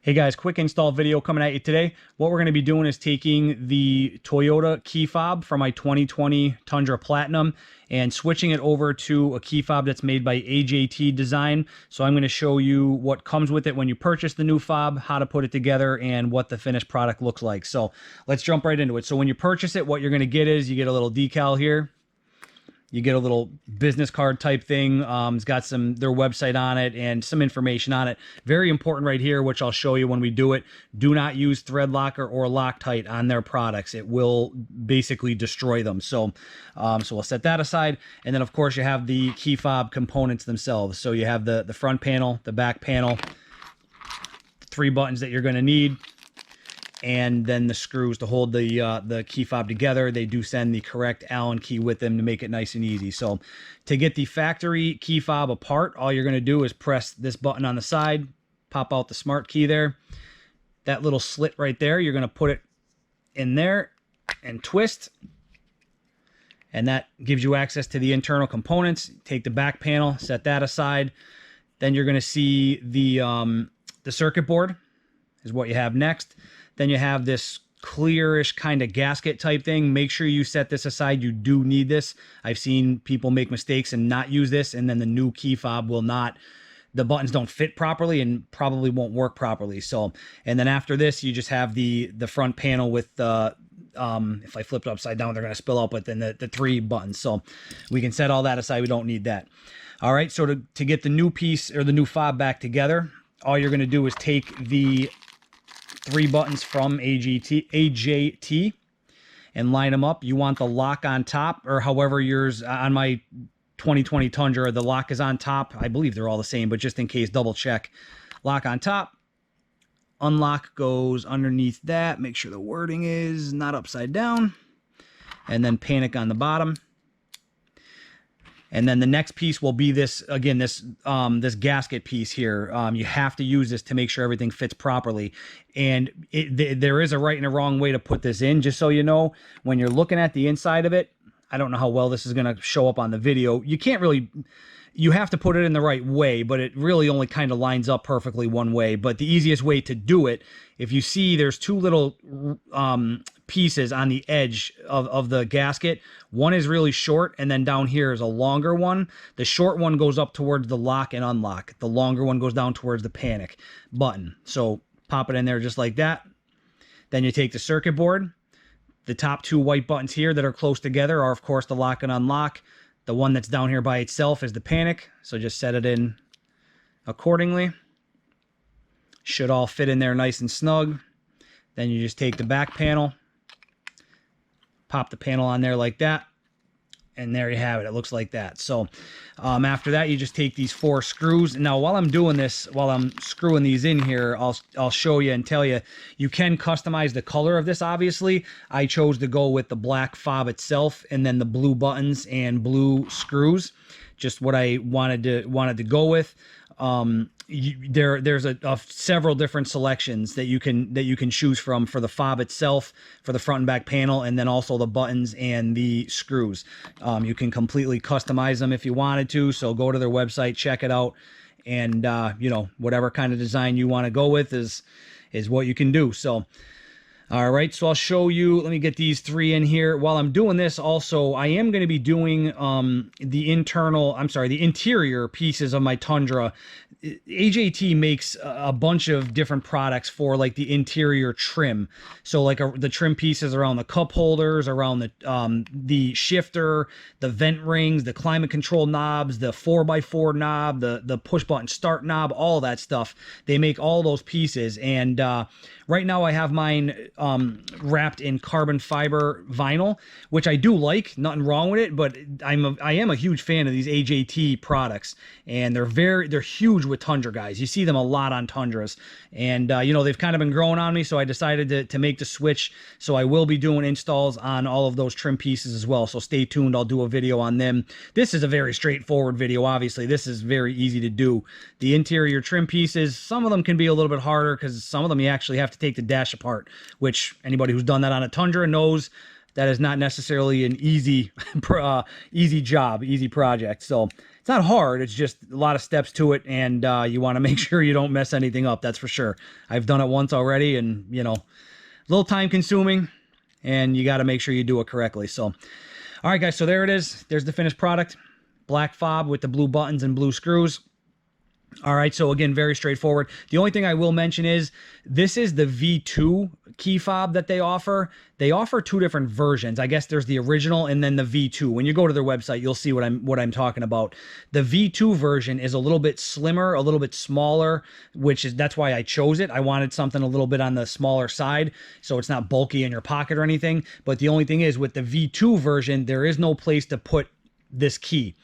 Hey guys, quick install video coming at you today. What we're going to be doing is taking the Toyota key fob from my 2020 Tundra Platinum and switching it over to a key fob that's made by AJT Design. So I'm going to show you what comes with it when you purchase the new fob, how to put it together, and what the finished product looks like. So let's jump right into it. So when you purchase it, what you're going to get is you get a little decal here. You get a little business card type thing. It's got their website on it and some information on it. Very important right here, which I'll show you when we do it. Do not use thread locker or Loctite on their products. It will basically destroy them. So we'll set that aside. And then of course you have the key fob components themselves. So you have the front panel, the back panel, the 3 buttons that you're going to need, and then the screws to hold the key fob together. They do send the correct Allen key with them to make it nice and easy. So to get the factory key fob apart, all you're going to do is press this button on the side, pop out the smart key there. That little slit right there, you're going to put it in there and twist. And that gives you access to the internal components. Take the back panel, set that aside. Then you're going to see the circuit board is what you have next. Then you have this clearish kind of gasket type thing. Make sure you set this aside. You do need this. I've seen people make mistakes and not use this, and then the new key fob will not, the buttons don't fit properly and probably won't work properly. So, and then after this, you just have the front panel with the, if I flip it upside down, they're going to spill out, but then the 3 buttons. So we can set all that aside. We don't need that. All right. So to get the new piece or the new fob back together, all you're going to do is take the 3 buttons from AJT and line them up. You want the lock on top, or however yours on my 2020 Tundra, the lock is on top. I believe they're all the same, but just in case, double check. Lock on top. Unlock goes underneath that. Make sure the wording is not upside down. And then panic on the bottom. And then the next piece will be this, again, this gasket piece here. You have to use this to make sure everything fits properly. And there is a right and a wrong way to put this in, just so you know. When you're looking at the inside of it, I don't know how well this is going to show up on the video. You can't really, you have to put it in the right way, but it really only kind of lines up perfectly one way. But the easiest way to do it, if you see there's 2 little pieces on the edge of the gasket. One is really short, and then down here is a longer one. The short one goes up towards the lock and unlock. The longer one goes down towards the panic button. So pop it in there just like that. Then you take the circuit board. The top 2 white buttons here that are close together are, of course, the lock and unlock. The one that's down here by itself is the panic. So just set it in accordingly. Should all fit in there nice and snug. Then you just take the back panel, pop the panel on there like that, and there you have it. It looks like that. So after that, you just take these 4 screws. Now, while I'm doing this, while I'm screwing these in here, I'll show you and tell you, you can customize the color of this, obviously. I chose to go with the black fob itself and then the blue buttons and blue screws. Just what I wanted to go with. There's several different selections that you can choose from for the fob itself, for the front and back panel, and then also the buttons and the screws. You can completely customize them if you wanted to. So go to their website, check it out, and you know, whatever kind of design you want to go with is what you can do. So. All right, so I'll show you. Let me get these 3 in here. While I'm doing this, also, I am going to be doing the interior pieces of my Tundra. AJT makes a bunch of different products for like the interior trim. So like the trim pieces around the cup holders, around the shifter, the vent rings, the climate control knobs, the 4x4 knob, the push button start knob, all that stuff. They make all those pieces, and right now I have mine wrapped in carbon fiber vinyl, which I do like. Nothing wrong with it, but I am a huge fan of these AJT products, and they're huge with Tundra guys. You see them a lot on Tundras, and you know, they've kind of been growing on me, so I decided to make the switch. So I will be doing installs on all of those trim pieces as well, so stay tuned. I'll do a video on them. This is a very straightforward video. Obviously, this is very easy to do. The interior trim pieces, some of them can be a little bit harder because some of them you actually have to take the dash apart, which anybody who's done that on a Tundra knows that is not necessarily an easy, easy job, easy project. So it's not hard. It's just a lot of steps to it, and you want to make sure you don't mess anything up. That's for sure. I've done it once already, and you know, a little time consuming, and you got to make sure you do it correctly. So, all right, guys. So there it is. There's the finished product. Black fob with the blue buttons and blue screws. All right, so again, very straightforward. The only thing I will mention is this is the V2 key fob that they offer. They offer two different versions. I guess there's the original and then the V2. When you go to their website, you'll see what I'm talking about. The V2 version is a little bit slimmer, a little bit smaller, that's why I chose it. I wanted something a little bit on the smaller side, so it's not bulky in your pocket or anything. But the only thing is, with the V2 version, there is no place to put this key.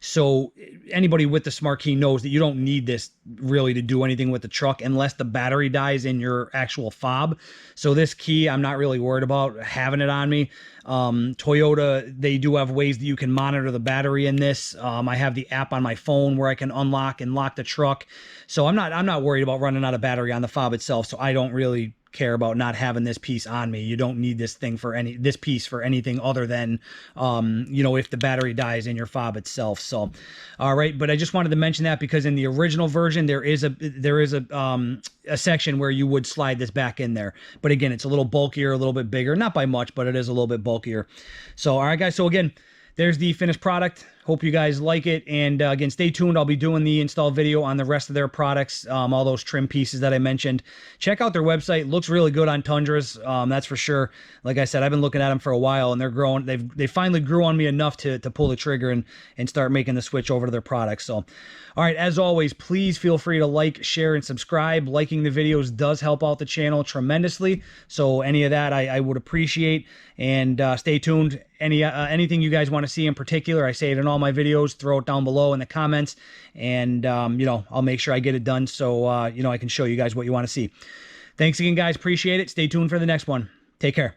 So anybody with the smart key knows that you don't need this really to do anything with the truck unless the battery dies in your actual fob. So this key, I'm not really worried about having it on me. Toyota, they do have ways that you can monitor the battery in this. I have the app on my phone where I can unlock and lock the truck. So I'm not worried about running out of battery on the fob itself. So I don't really care about not having this piece on me. You don't need this piece for anything other than you know, if the battery dies in your fob itself. So all right, but I just wanted to mention that because in the original version there is a section where you would slide this back in there, but again, it's a little bulkier, a little bit bigger, not by much, but it is a little bit bulkier. So all right, guys, so again, there's the finished product. Hope you guys like it. And again, stay tuned. I'll be doing the install video on the rest of their products, all those trim pieces that I mentioned. Check out their website. Looks really good on Tundras. That's for sure. Like I said, I've been looking at them for a while, and they're growing. They finally grew on me enough to pull the trigger and start making the switch over to their products. So, all right, as always, please feel free to like, share, and subscribe. Liking the videos does help out the channel tremendously. So any of that I would appreciate. And stay tuned. Anything you guys want to see in particular, I say it in all my videos, throw it down below in the comments, and you know, I'll make sure I get it done so you know, I can show you guys what you want to see. Thanks again, guys. Appreciate it. Stay tuned for the next one. Take care.